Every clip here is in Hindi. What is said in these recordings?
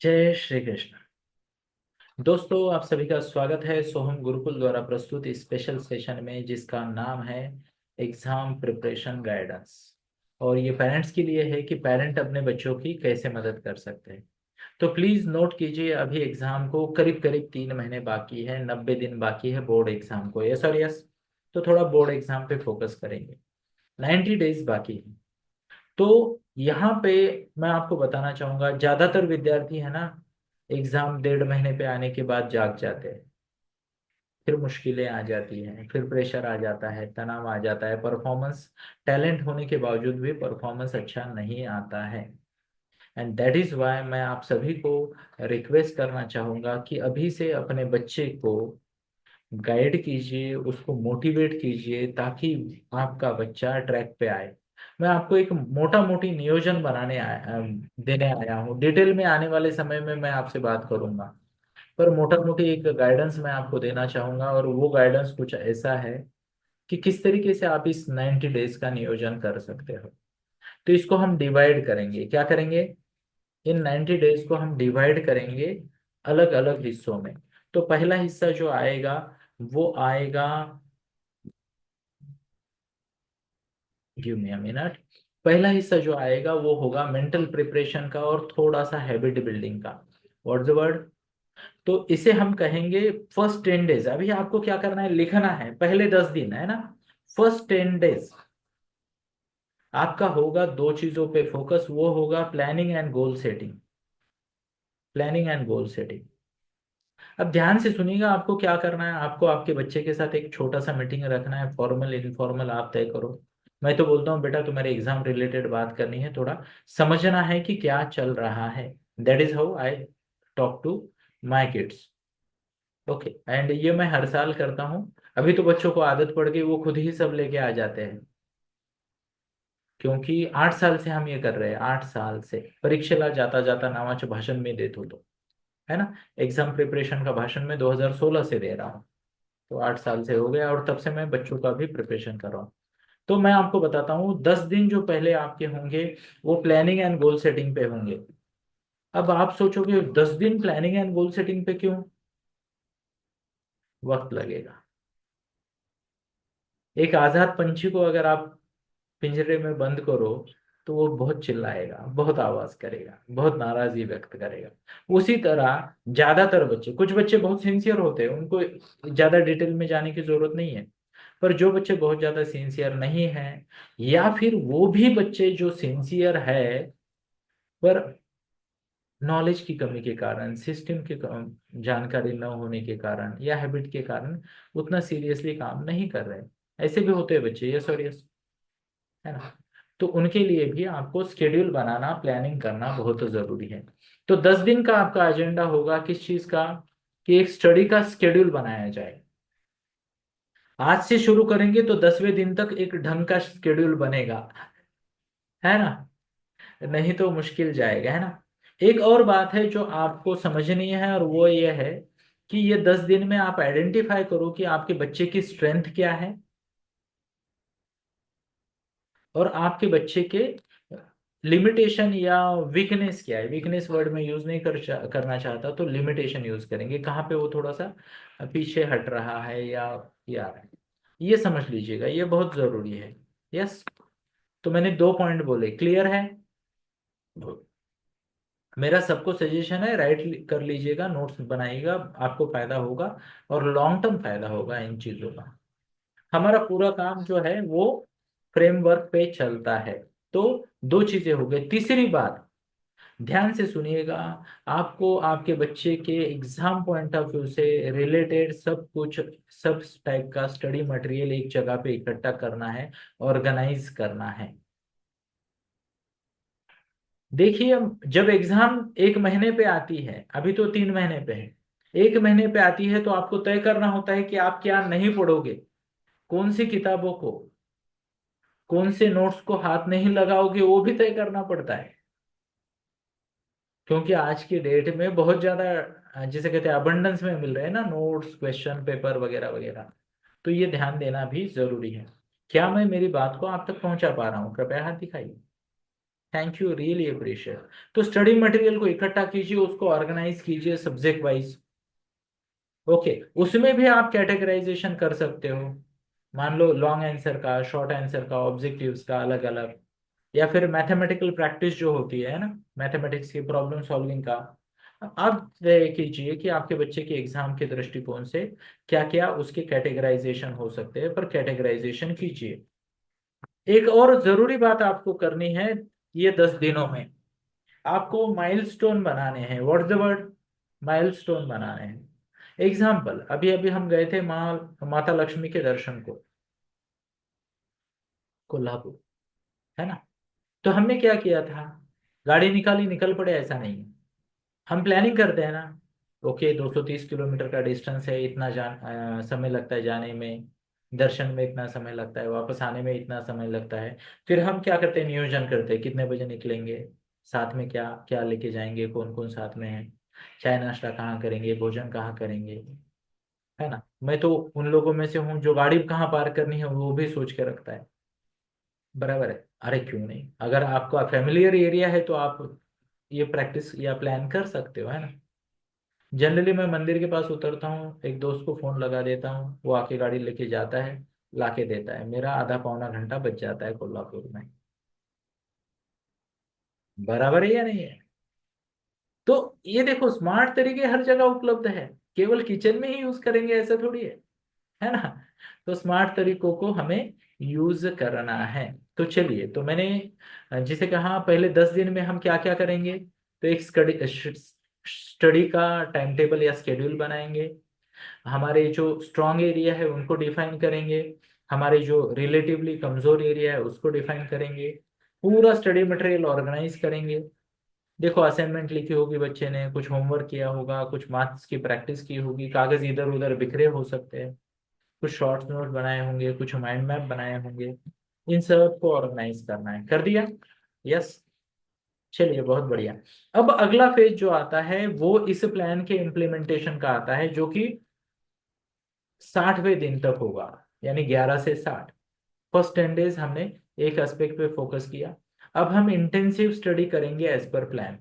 जय श्री कृष्ण। दोस्तों, आप सभी का स्वागत है सोहम गुरुकुल द्वारा प्रस्तुत इस स्पेशल सेशन में, जिसका नाम है एग्जाम प्रिपरेशन गाइडेंस। और ये पेरेंट्स के लिए है कि पेरेंट अपने बच्चों की कैसे मदद कर सकते हैं। तो प्लीज नोट कीजिए, अभी एग्जाम को करीब करीब 3 महीने बाकी है, 90 दिन बाकी है बोर्ड एग्जाम को। यस और यस। तो थोड़ा बोर्ड एग्जाम पे फोकस करेंगे। 90 डेज बाकी है। तो यहाँ पे मैं आपको बताना चाहूंगा, ज्यादातर विद्यार्थी है ना, एग्जाम 1.5 महीने पे आने के बाद जाग जाते हैं। फिर मुश्किलें आ जाती हैं, फिर प्रेशर आ जाता है, तनाव आ जाता है, परफॉर्मेंस टैलेंट होने के बावजूद भी परफॉर्मेंस अच्छा नहीं आता है। एंड दैट इज वाई मैं आप सभी को रिक्वेस्ट करना चाहूंगा कि अभी से अपने बच्चे को गाइड कीजिए, उसको मोटिवेट कीजिए, ताकि आपका बच्चा ट्रैक पे आए। मैं आपको एक मोटा मोटी नियोजन देने आया हूँ। डिटेल में आने वाले समय में मैं आपसे बात करूंगा, पर मोटा मोटी एक गाइडेंस मैं आपको देना चाहूंगा। और वो गाइडेंस कुछ ऐसा है कि किस तरीके से आप इस 90 डेज का नियोजन कर सकते हो। तो इसको हम डिवाइड करेंगे। क्या करेंगे? इन 90 डेज को हम डिवाइड करेंगे अलग अलग हिस्सों में। तो पहला हिस्सा जो आएगा वो आएगा, गिव मी अ मिनट। पहला हिस्सा जो आएगा वो होगा मेंटल प्रिपरेशन का और थोड़ा सा हैबिट बिल्डिंग का। What's the word? तो इसे हम कहेंगे फर्स्ट 10 डेज। अभी आपको क्या करना है, लिखना है पहले 10 दिन, है ना। फर्स्ट 10 डेज आपका होगा दो चीजों पे फोकस, वो होगा planning and goal setting. Planning and goal setting. अब ध्यान से सुनिएगा, आपको क्या करना है। आपको आपके बच्चे के साथ एक छोटा सा मीटिंग रखना है, फॉर्मल इनफॉर्मल आप तय करो। मैं तो बोलता हूँ बेटा, तुम्हारे एग्जाम रिलेटेड बात करनी है, थोड़ा समझना है कि क्या चल रहा है। That is how I talk to my kids. Okay, and ये मैं हर साल करता हूँ। अभी तो बच्चों को आदत पड़ गई, वो खुद ही सब लेके आ जाते हैं। क्योंकि 8 साल से हम ये कर रहे हैं, 8 साल से परीक्षेला जाता जाता नावाचं भाषण में देत होतो, है ना। एग्जाम प्रिपरेशन का भाषण मैं 2016 से दे रहा हूँ। तो 8 साल से हो गया, और तब से मैं बच्चों का भी प्रिपरेशन कर रहा हूँ। तो मैं आपको बताता हूँ, 10 दिन जो पहले आपके होंगे वो प्लानिंग एंड गोल सेटिंग पे होंगे। अब आप सोचोगे 10 दिन प्लानिंग एंड गोल सेटिंग पे क्यों? वक्त लगेगा। एक आजाद पंछी को अगर आप पिंजरे में बंद करो तो वो बहुत चिल्लाएगा, बहुत आवाज करेगा, बहुत नाराजगी व्यक्त करेगा। उसी तरह ज्यादातर बच्चे, कुछ बच्चे बहुत सिंसियर होते हैं, उनको ज्यादा डिटेल में जाने की जरूरत नहीं है। पर जो बच्चे बहुत ज्यादा सिंसियर नहीं हैं, या फिर वो भी बच्चे जो सिंसियर है पर नॉलेज की कमी के कारण, सिस्टम के जानकारी न होने के कारण या हैबिट के कारण उतना सीरियसली काम नहीं कर रहे, ऐसे भी होते हैं बच्चे। यस और यस, है ना। तो उनके लिए भी आपको स्केड्यूल बनाना, प्लानिंग करना बहुत जरूरी है। तो 10 दिन का आपका एजेंडा होगा किस चीज का? कि एक स्टडी का स्केड्यूल बनाया जाए। आज से शुरू करेंगे तो 10वें दिन तक एक ढंग का स्केड्यूल बनेगा, है ना। नहीं तो मुश्किल जाएगा, है ना। एक और बात है जो आपको समझनी है, और वो ये है कि ये 10 दिन में आप आइडेंटिफाई करो कि आपके बच्चे की स्ट्रेंथ क्या है और आपके बच्चे के लिमिटेशन या वीकनेस क्या है। वीकनेस वर्ड में यूज नहीं करना चाहता, तो लिमिटेशन यूज करेंगे, कहाँ पे वो थोड़ा सा पीछे हट रहा है या ये समझ लीजिएगा, ये बहुत जरूरी है। यस। तो मैंने 2 पॉइंट बोले, क्लियर है? मेरा सबको सजेशन है, राइट कर लीजिएगा, नोट्स बनाइएगा, आपको फायदा होगा और लॉन्ग टर्म फायदा होगा इन चीजों का। हमारा पूरा काम जो है वो फ्रेमवर्क पे चलता है। तो दो चीजें हो गई। तीसरी बात, ध्यान से सुनिएगा। आपको आपके बच्चे के एग्जाम पॉइंट ऑफ व्यू से रिलेटेड सब कुछ, सब टाइप का स्टडी मटेरियल एक जगह पे इकट्ठा करना है, ऑर्गेनाइज करना है। देखिए, जब एग्जाम 1 महीने पे आती है, अभी तो 3 महीने पे है, 1 महीने पे आती है, तो आपको तय करना होता है कि आप क्या नहीं पढ़ोगे, कौन सी किताबों को, कौन से नोट्स को हाथ नहीं लगाओगे, वो भी तय करना पड़ता है। क्योंकि आज की डेट में बहुत ज्यादा जिसे कहते हैं अबंडेंस में मिल रहे हैं ना, नोट्स, क्वेश्चन पेपर वगैरह वगैरह। तो ये ध्यान देना भी जरूरी है। क्या मैं मेरी बात को आप तक पहुंचा पा रहा हूँ? कृपया हाथ दिखाइए। Thank you, really appreciate. तो स्टडी मटेरियल को इकट्ठा कीजिए, उसको ऑर्गेनाइज कीजिए सब्जेक्ट वाइज। ओके, उसमें भी आप कैटेगराइजेशन कर सकते हो। मान लो लॉन्ग आंसर का, शॉर्ट आंसर का, ऑब्जेक्टिव्स का अलग अलग, या फिर मैथमेटिकल प्रैक्टिस जो होती है ना, मैथमेटिक्स की प्रॉब्लम सॉल्विंग का। आप तय कीजिए कि आपके बच्चे के एग्जाम के दृष्टिकोण से क्या क्या उसके कैटेगराइजेशन हो सकते हैं, पर कैटेगराइजेशन कीजिए। एक और जरूरी बात आपको करनी है, ये 10 दिनों में आपको माइलस्टोन बनाने हैं। What the word? माइलस्टोन बनाने हैं। एग्जाम्पल, अभी अभी हम गए थे माता लक्ष्मी के दर्शन को, कोल्हापुर, है ना। तो हमने क्या किया था, गाड़ी निकाली, निकल पड़े, ऐसा नहीं है। हम प्लानिंग करते हैं ना, ओके 230 किलोमीटर का डिस्टेंस है, इतना समय लगता है जाने में, दर्शन में इतना समय लगता है, वापस आने में इतना समय लगता है। फिर हम क्या करते हैं, नियोजन करते हैं, कितने बजे निकलेंगे, साथ में क्या क्या लेके जाएंगे, कौन कौन साथ में है, चाय नाश्ता कहाँ करेंगे, भोजन कहाँ करेंगे, है ना। मैं तो उन लोगों में से हूँ जो गाड़ी कहाँ पार्क करनी है वो भी सोच के रखता है। बराबर है। अरे क्यों नहीं, अगर आपका फैमिलियर एरिया है तो आप ये प्रैक्टिस या प्लान कर सकते हो, है ना। जनरली मैं मंदिर के पास उतरता हूँ, एक दोस्त को फोन लगा देता हूँ, वो आके गाड़ी लेके जाता है, लाके देता है, मेरा आधा पौना घंटा बच जाता है कोल्हापुर में। बराबर है या नहीं है? तो ये देखो, स्मार्ट तरीके हर जगह उपलब्ध है, केवल किचन में ही यूज करेंगे ऐसा थोड़ी है ना। तो स्मार्ट तरीकों को हमें यूज करना है। तो चलिए, तो मैंने जिसे कहा पहले 10 दिन में हम क्या क्या करेंगे, तो एक स्टडी का टाइम टेबल या स्केड्यूल बनाएंगे, हमारे जो स्ट्रॉन्ग एरिया है उनको डिफाइन करेंगे, हमारे जो रिलेटिवली कमजोर एरिया है उसको डिफाइन करेंगे, पूरा स्टडी मटेरियल ऑर्गेनाइज करेंगे। देखो, असाइनमेंट लिखी होगी बच्चे ने, कुछ होमवर्क किया होगा, कुछ मार्क्स की प्रैक्टिस की होगी, कागज इधर उधर बिखरे हो सकते हैं, कुछ शॉर्ट नोट बनाए होंगे, कुछ माइंड मैप बनाए होंगे, इन सब को ऑर्गेनाइज करना है। कर दिया? यस। चलिए, बहुत बढ़िया। अब अगला फेज जो आता है वो इस प्लान के इम्प्लीमेंटेशन का आता है, जो कि 60वें दिन तक होगा, यानी 11 से 60। फर्स्ट 10 डेज हमने एक एस्पेक्ट पे फोकस किया। अब हम इंटेंसिव स्टडी करेंगे एज पर प्लान।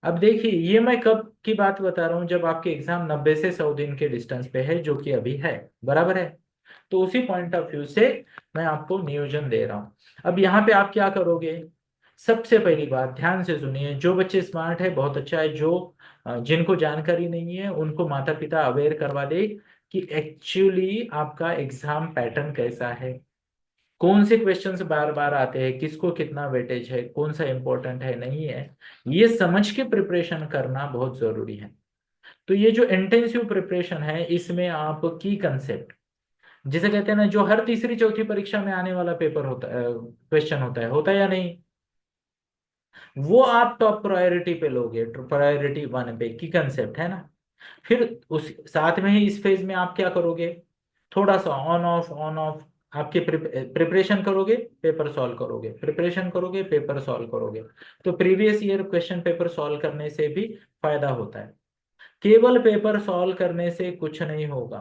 अब देखिए, ये मैं कब की बात बता रहा हूँ, जब आपके एग्जाम 90 से 100 दिन के डिस्टेंस पे है, जो कि अभी है। बराबर है। तो उसी पॉइंट ऑफ व्यू से मैं आपको नियोजन दे रहा हूँ। अब यहाँ पे आप क्या करोगे, सबसे पहली बात ध्यान से सुनिए, जो बच्चे स्मार्ट है बहुत अच्छा है, जो जिनको जानकारी नहीं है उनको माता पिता अवेयर करवा दे कि एक्चुअली आपका एग्जाम पैटर्न कैसा है, कौन से क्वेश्चंस बार बार आते हैं, किसको कितना वेटेज है, कौन सा इंपॉर्टेंट है नहीं है, ये समझ के प्रिपरेशन करना बहुत जरूरी है। तो ये जो इंटेंसिव प्रिपरेशन है, इसमें आप की कंसेप्ट, जिसे कहते हैं ना, जो हर तीसरी चौथी परीक्षा में आने वाला पेपर होता है, क्वेश्चन होता है या नहीं, वो आप टॉप प्रायोरिटी पे लोगे, प्रायोरिटी 1 पे की कंसेप्ट है ना। फिर उस साथ में ही इस फेज में आप क्या करोगे, थोड़ा सा ऑन ऑफ ऑन ऑफ, आपके प्रिपरेशन करोगे, पेपर सॉल्व करोगे, प्रिपरेशन करोगे, पेपर सॉल्व करोगे। तो previous year question paper solve करने से भी फायदा होता है। केवल पेपर सॉल्व करने से कुछ नहीं होगा।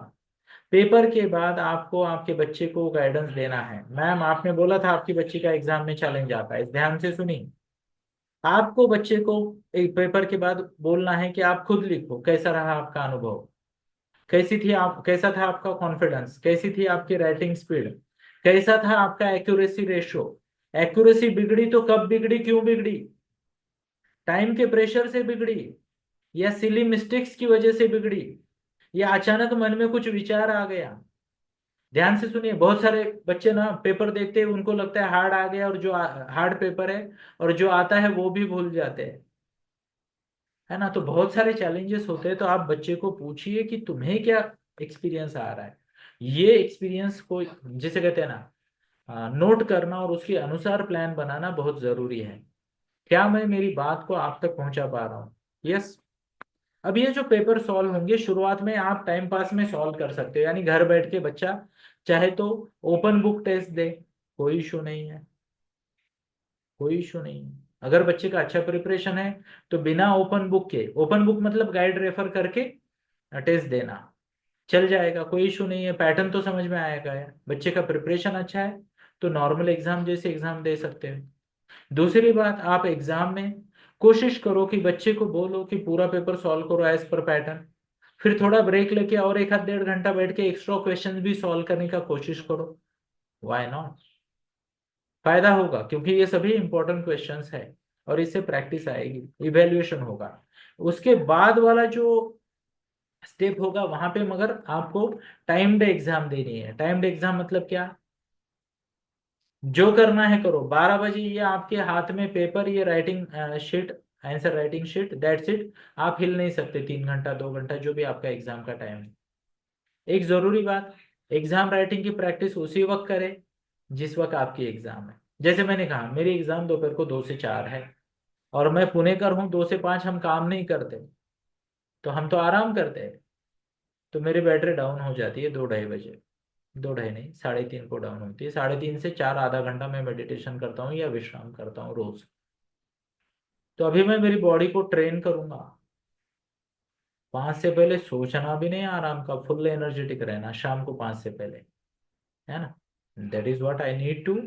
पेपर के बाद आपको आपके बच्चे को गाइडेंस देना है। मैम, आपने बोला था आपकी बच्ची का एग्जाम में चैलेंज आता है, ध्यान से सुनिए। आपको बच्चे को एक पेपर के बाद बोलना है कि आप खुद लिखो, कैसा रहा आपका अनुभव, कैसा था आपका कॉन्फिडेंस, कैसी थी आपकी राइटिंग स्पीड, कैसा था आपका एक्यूरेसी रेशियो। एक्यूरेसी बिगड़ी तो कब बिगड़ी, क्यों बिगड़ी, टाइम के प्रेशर से बिगड़ी, या सिली मिस्टेक्स की वजह से बिगड़ी, या अचानक मन में कुछ विचार आ गया। ध्यान से सुनिए, बहुत सारे बच्चे ना पेपर देखते हैं, उनको लगता है हार्ड आ गया, और जो हार्ड पेपर है और जो आता है वो भी भूल जाते हैं, है ना। तो बहुत सारे चैलेंजेस होते हैं, तो आप बच्चे को पूछिए कि तुम्हें क्या एक्सपीरियंस आ रहा है। ये एक्सपीरियंस को, जिसे कहते हैं ना, नोट करना और उसके अनुसार प्लान बनाना बहुत जरूरी है। क्या मैं मेरी बात को आप तक पहुंचा पा रहा हूँ? यस। अब ये जो पेपर सॉल्व होंगे, शुरुआत में आप टाइम पास में सॉल्व कर सकते हो, यानी घर बैठ के बच्चा चाहे तो ओपन बुक टेस्ट दे, कोई इशू नहीं है, कोई इशू नहीं है। अगर बच्चे का अच्छा प्रिपरेशन है तो बिना ओपन बुक के, ओपन बुक मतलब गाइड रेफर करके टेस्ट देना, चल जाएगा, कोई इशू नहीं है। पैटर्न तो समझ में आएगा यार, बच्चे का प्रिपरेशन अच्छा है तो नॉर्मल एग्जाम जैसे एग्जाम दे सकते हैं। दूसरी बात, आप एग्जाम में कोशिश करो कि बच्चे को बोलो कि पूरा पेपर सॉल्व करो एज पर पैटर्न, फिर थोड़ा ब्रेक लेके और एक आध डेढ़ घंटा बैठ के एक्स्ट्रा क्वेश्चन भी सॉल्व करने का कोशिश करो। Why not? फायदा होगा, क्योंकि ये सभी इंपॉर्टेंट क्वेश्चंस है और इससे प्रैक्टिस आएगी, इवेल्युएशन होगा। उसके बाद वाला जो स्टेप होगा वहां पे मगर आपको टाइम्ड एग्जाम देनी है। टाइम्ड एग्जाम मतलब क्या? जो करना है करो, 12 बजे ये आपके हाथ में पेपर, ये writing sheet, answer writing sheet, that's it. आप हिल नहीं सकते 3 घंटा 2 घंटा जो भी आपका एग्जाम का टाइम है। एक जरूरी बात, एग्जाम राइटिंग की प्रैक्टिस उसी वक्त करें जिस वक्त आपकी एग्जाम है। जैसे मैंने कहा, मेरी एग्जाम दोपहर को 2 से 4 है और मैं पुणेकर हूँ, 2 से 5 हम काम नहीं करते, तो हम तो आराम करते हैं। तो मेरी बैटरी डाउन हो जाती है 2 ढाई बजे, 2 ढाई नहीं, 3:30 को डाउन होती है। 3:30 से 4 आधा घंटा मैं मेडिटेशन करता हूँ या विश्राम करता हूँ रोज। तो अभी मैं मेरी बॉडी को ट्रेन करूंगा, 5 से पहले सोचना भी नहीं, आराम का फुल एनर्जेटिक रहना शाम को 5 से पहले, है ना। That is what I need to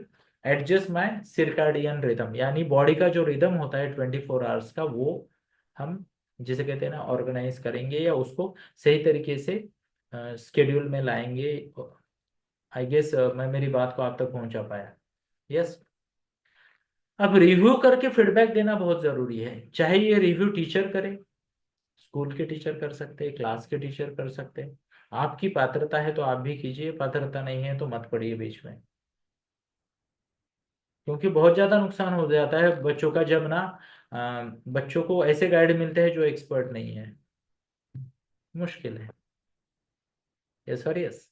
adjust my circadian rhythm, यानी बॉडी का जो रिदम होता है 24 आवर्स का, वो हम जिसे कहते हैं ना ऑर्गेनाइज करेंगे या उसको सही तरीके से स्केड्यूल में लाएंगे। आई गेस मैं मेरी बात को आप तक पहुंचा पाया। यस। अब रिव्यू करके फीडबैक देना बहुत जरूरी है, चाहे ये रिव्यू टीचर करे, स्कूल के टीचर कर सकते हैं, क्लास के टीचर कर सकते हैं। आपकी पात्रता है तो आप भी कीजिए, पात्रता नहीं है तो मत पड़िए बीच में। क्योंकि बहुत ज्यादा नुकसान हो जाता है बच्चों का जब ना बच्चों को ऐसे गाइड मिलते हैं जो एक्सपर्ट नहीं है, मुश्किल है। यस और यस,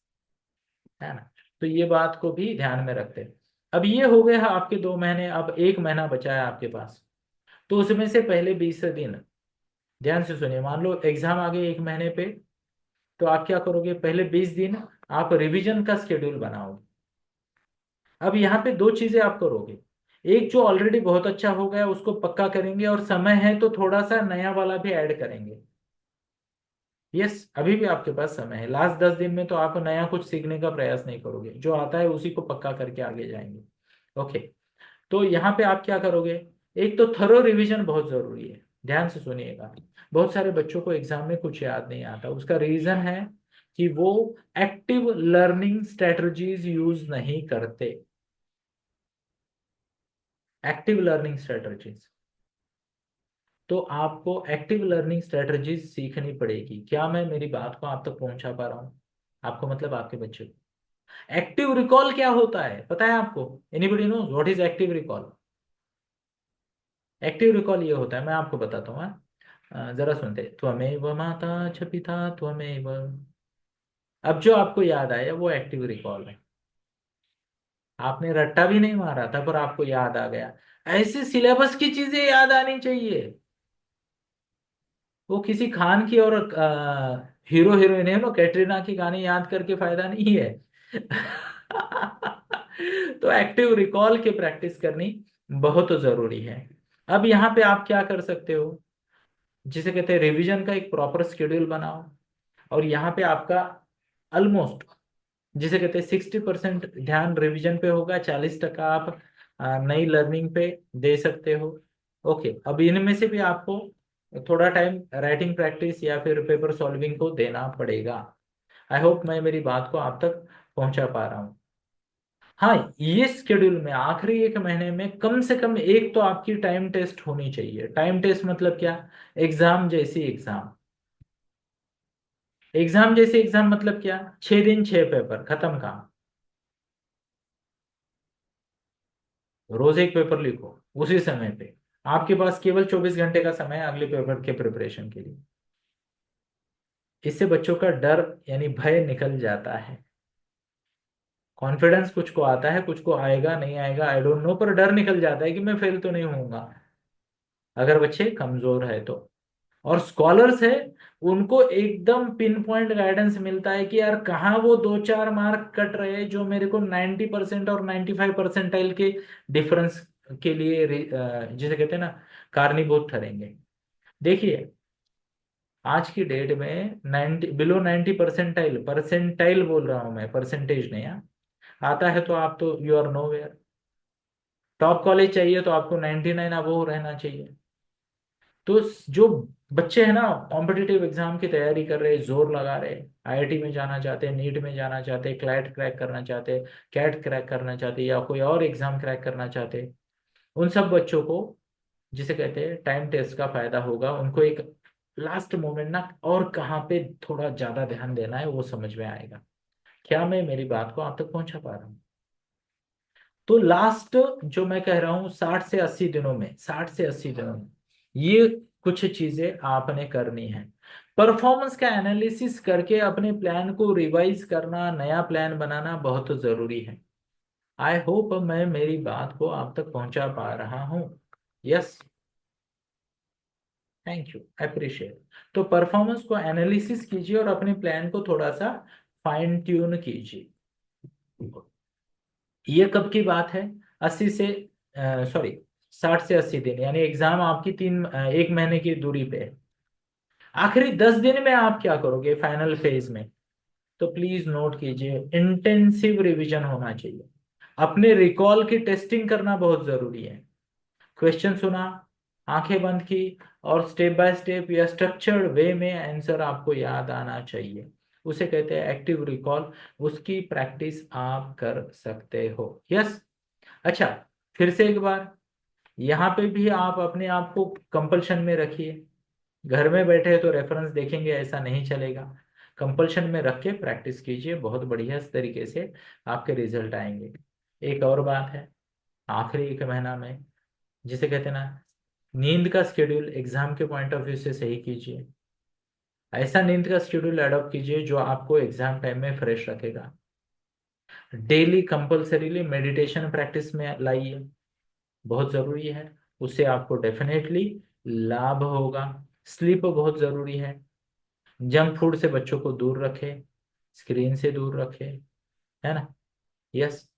है ना। तो ये बात को भी ध्यान में रखते हैं। अब ये हो गया है आपके 2 महीने, अब 1 महीना बचा है आपके पास। तो उसमें से पहले 20 दिन ध्यान से सुनिए। मान लो एग्जाम आ गए 1 महीने पे, तो आप क्या करोगे? पहले 20 दिन आप रिवीजन का शेड्यूल बनाओगे। अब यहाँ पे दो चीजें आप करोगे, एक जो ऑलरेडी बहुत अच्छा हो गया उसको पक्का करेंगे, और समय है तो थोड़ा सा नया वाला भी ऐड करेंगे। यस, अभी भी आपके पास समय है। लास्ट 10 दिन में तो आप नया कुछ सीखने का प्रयास नहीं करोगे, जो आता है उसी को पक्का करके आगे जाएंगे। ओके। तो यहाँ पे आप क्या करोगे? एक तो थरो रिवीजन बहुत जरूरी है, ध्यान से सुनिएगा। बहुत सारे बच्चों को एग्जाम में कुछ याद नहीं आता, उसका रीजन है कि वो एक्टिव लर्निंग स्ट्रेटजीज यूज नहीं करते। एक्टिव लर्निंग स्ट्रेटजीज, तो आपको एक्टिव लर्निंग स्ट्रेटजीज सीखनी पड़ेगी। क्या मैं मेरी बात को आप तक पहुंचा पा रहा हूँ? आपको मतलब आपके बच्चे को। एक्टिव रिकॉल क्या होता है पता है आपको? Anybody knows what is active recall? Active recall ये होता है, मैं आपको बताता हूँ, हाँ? जरा सुनते, त्वमेव माता च पिता त्वमेव। अब जो आपको याद आया वो एक्टिव रिकॉल है। आपने रट्टा भी नहीं मारा था पर आपको याद आ गया। ऐसे सिलेबस की चीजें याद आनी चाहिए। वो किसी खान की और हीरो हीरोइन है ना, कैटरीना की गाने याद करके फायदा नहीं है। तो एक्टिव रिकॉल की प्रैक्टिस करनी बहुत जरूरी है। अब यहाँ पे आप क्या कर सकते हो, जिसे कहते हैं रिवीजन का एक प्रॉपर शेड्यूल बनाओ। और यहाँ पे आपका ऑलमोस्ट, जिसे कहते हैं 60% ध्यान रिवीजन पे होगा, 40% आप नई लर्निंग पे दे सकते हो। ओके, अब इनमें से भी आपको थोड़ा टाइम राइटिंग प्रैक्टिस या फिर पेपर सॉल्विंग को देना पड़ेगा। आई होप मैं मेरी बात को आप तक पहुंचा पा रहा हूँ। हाँ, ये स्केड्यूल में आखिरी 1 महीने में कम से कम एक तो आपकी टाइम टेस्ट होनी चाहिए। टाइम टेस्ट मतलब क्या? एग्जाम जैसी एग्जाम। एग्जाम जैसे एग्जाम मतलब क्या? 6 दिन 6 पेपर, खत्म काम। रोज एक पेपर लिखो उसी समय पे। आपके पास केवल 24 घंटे का समय है अगले पेपर के प्रिपरेशन के लिए। इससे बच्चों का डर यानी भय निकल जाता है। कॉन्फिडेंस कुछ को आता है, कुछ को आएगा नहीं आएगा आई डोंट नो, पर डर निकल जाता है कि मैं फेल तो नहीं होऊंगा, अगर बच्चे कमजोर है तो। और स्कॉलर्स है, उनको एकदम पिन पॉइंट गाइडेंस मिलता है कि यार कहाँ वो 2-4 मार्क कट रहे हैं जो मेरे को 90% और 95 परसेंटाइल के डिफरेंस के लिए जिसे कहते हैं ना कारणीभूत ठहरेंगे। देखिए, आज की डेट में 90 बिलो 90 परसेंटाइल, परसेंटाइल बोल रहा हूं मैं, परसेंटेज नहीं, हाँ? आता है तो आप तो you are nowhere. Top college चाहिए तो आपको 99 अबव रहना चाहिए। तो जो बच्चे हैं ना, कॉम्पिटिटिव एग्जाम की तैयारी कर रहे, जोर लगा रहे, आईआईटी में जाना चाहते, नीट में जाना चाहते, क्लैट क्रैक करना चाहते, कैट क्रैक करना चाहते, या कोई और एग्जाम क्रैक करना चाहते, उन सब बच्चों को, जिसे कहते हैं टाइम टेस्ट का फायदा होगा, उनको एक लास्ट मोमेंट ना और कहाँ पे थोड़ा ज्यादा ध्यान देना है वो समझ में आएगा। क्या मैं मेरी बात को आप तक पहुंचा पा रहा हूँ? तो लास्ट जो मैं कह रहा हूँ 60 से 80 दिनों में, 60 से 80 दिनों में ये कुछ चीजें आपने करनी है। परफॉर्मेंस का एनालिसिस करके अपने प्लान को रिवाइज करना, नया प्लान बनाना बहुत जरूरी है। आई होप मैं मेरी बात को आप तक पहुंचा पा रहा हूँ। Yes, thank you, appreciate. तो परफॉर्मेंस को एनालिसिस कीजिए और अपने प्लान को थोड़ा सा फाइन ट्यून कीजिए। ये कब की बात है? 80 से सॉरी 60 से 80 दिन, यानी एग्जाम आपकी 1 महीने की दूरी पे है। आखिरी 10 दिन में आप क्या करोगे फाइनल फेज में? तो प्लीज नोट कीजिए, इंटेंसिव रिवीजन होना चाहिए। अपने रिकॉल की टेस्टिंग करना बहुत जरूरी है। क्वेश्चन सुना, आंखें बंद की, और स्टेप बाय स्टेप या स्ट्रक्चर्ड वे में आंसर आपको याद आना चाहिए। उसे कहते हैं एक्टिव रिकॉल। उसकी प्रैक्टिस आप कर सकते हो। यस। अच्छा, फिर से एक बार, यहाँ पे भी आप अपने आप को कंपल्शन में रखिए। घर में बैठे हैं तो रेफरेंस देखेंगे ऐसा नहीं चलेगा। कंपल्शन में रख के प्रैक्टिस कीजिए, बहुत बढ़िया इस तरीके से आपके रिजल्ट आएंगे। एक और बात है, आखिरी 1 महीना में, जिसे कहते हैं ना, नींद का शेड्यूल एग्जाम के पॉइंट ऑफ व्यू से सही कीजिए। ऐसा नींद का शेड्यूल अडॉप्ट कीजिए जो आपको एग्जाम टाइम में फ्रेश रखेगा। डेली कंपल्सरीली मेडिटेशन प्रैक्टिस में लाइए, बहुत जरूरी है। उससे आपको डेफिनेटली लाभ होगा। स्लीप बहुत जरूरी है। जंक फूड से बच्चों को दूर रखें, स्क्रीन से दूर रखें, है ना? यस।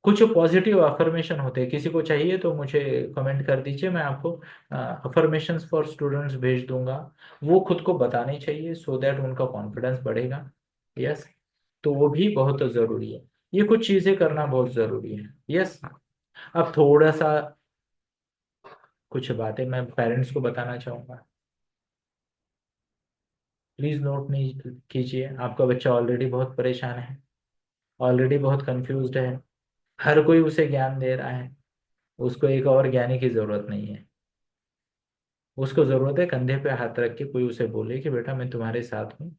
कुछ पॉजिटिव अफर्मेशन होते हैं, किसी को चाहिए तो मुझे कमेंट कर दीजिए, मैं आपको अफर्मेशंस फॉर स्टूडेंट्स भेज दूंगा। वो खुद को बताने चाहिए सो दैट उनका कॉन्फिडेंस बढ़ेगा। यस। तो वो भी बहुत जरूरी है। ये कुछ चीजें करना बहुत जरूरी है। यस। अब थोड़ा सा कुछ बातें मैं पेरेंट्स को बताना चाहूंगा। प्लीज नोट नहीं कीजिए, आपका बच्चा ऑलरेडी बहुत परेशान है, ऑलरेडी बहुत कंफ्यूज्ड है। हर कोई उसे ज्ञान दे रहा है, उसको एक और ज्ञानी की जरूरत नहीं है। उसको जरूरत है कंधे पे हाथ रख के कोई उसे बोले कि बेटा मैं तुम्हारे साथ हूँ।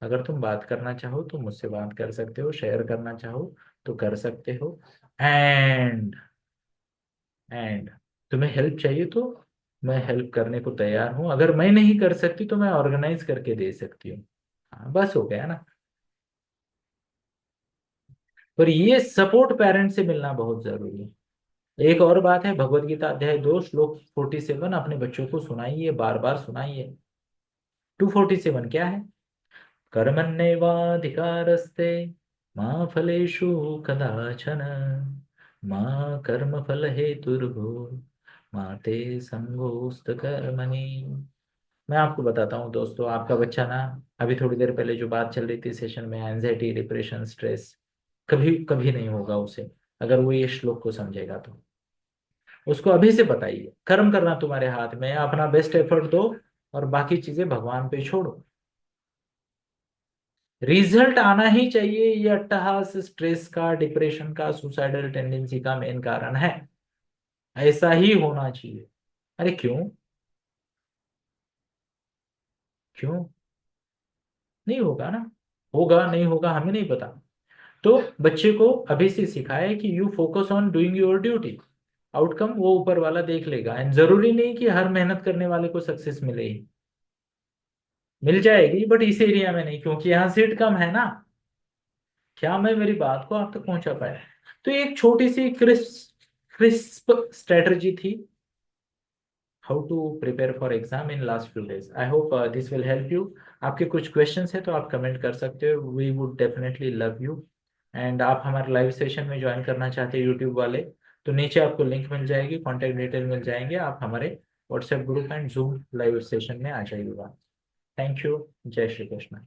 अगर तुम बात करना चाहो तो मुझसे बात कर सकते हो, शेयर करना चाहो तो कर सकते हो। एंड एंड तुम्हें हेल्प चाहिए तो मैं हेल्प करने को तैयार हूँ। अगर मैं नहीं कर सकती तो मैं ऑर्गेनाइज करके दे सकती हूँ। हाँ, बस हो गया ना। पर ये सपोर्ट पेरेंट्स से मिलना बहुत जरूरी है। एक और बात है, भगवत गीता अध्याय 2 श्लोक 47 अपने बच्चों को सुनाइए, बार बार सुनाइए। 247 क्या है? कर्मण्येवाधिकारस्ते मा फलेषु कदाचन, मा कर्म फल हेतुर्भुः मा ते संगोस्त कर्मणि। मैं आपको बताता हूँ दोस्तों, आपका बच्चा ना, अभी थोड़ी देर पहले जो बात चल रही थी सेशन में, एंजाइटी, डिप्रेशन, स्ट्रेस, कभी कभी नहीं होगा उसे, अगर वो ये श्लोक को समझेगा तो। उसको अभी से बताइए, कर्म करना तुम्हारे हाथ में है, अपना बेस्ट एफर्ट दो और बाकी चीजें भगवान पे छोड़ो। रिजल्ट आना ही चाहिए। ये अट्टहास स्ट्रेस का, डिप्रेशन का, सुसाइडल टेंडेंसी का मेन कारण है। ऐसा ही होना चाहिए। अरे क्यों? क्यों नहीं होगा ना? होगा नहीं होगा हमें नहीं पता। तो बच्चे को अभी से सिखाए कि you focus on doing your duty, outcome वो ऊपर वाला देख लेगा। एंड जरूरी नहीं कि हर मेहनत करने वाले को सक्सेस मिले ही। मिल जाएगी बट इस एरिया में नहीं, क्योंकि यहाँ सीट कम है ना। क्या मैं मेरी बात को आप तक पहुंचा पाया? तो एक छोटी सी क्रिस्प क्रिस्प स्ट्रेटजी थी, how to prepare for exam in last few days. I hope this will help you. आपके कुछ क्वेश्चंस है तो आप कमेंट कर सकते हो, we would definitely love you. And आप हमारे लाइव सेशन में ज्वाइन करना चाहते हैं यूट्यूब वाले, तो नीचे आपको लिंक मिल जाएगी, कॉन्टैक्ट डिटेल मिल जाएंगे, आप हमारे WhatsApp group and zoom live session में आ जाइएगा। Thank you. जय श्री कृष्ण।